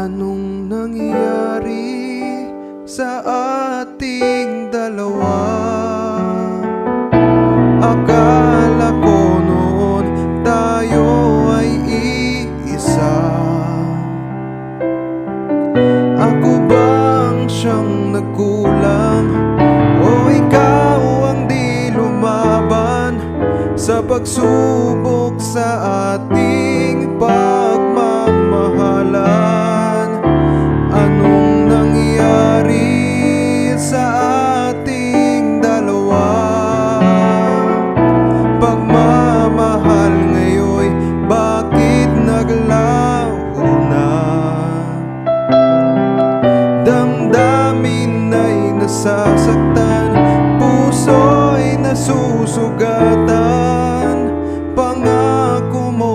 Anong nangyari sa ating dalawa? Akala ko noon tayo ay iisa. Ako bang siyang nagkulang o ikaw ang di lumaban sa pagsubok sa ating pag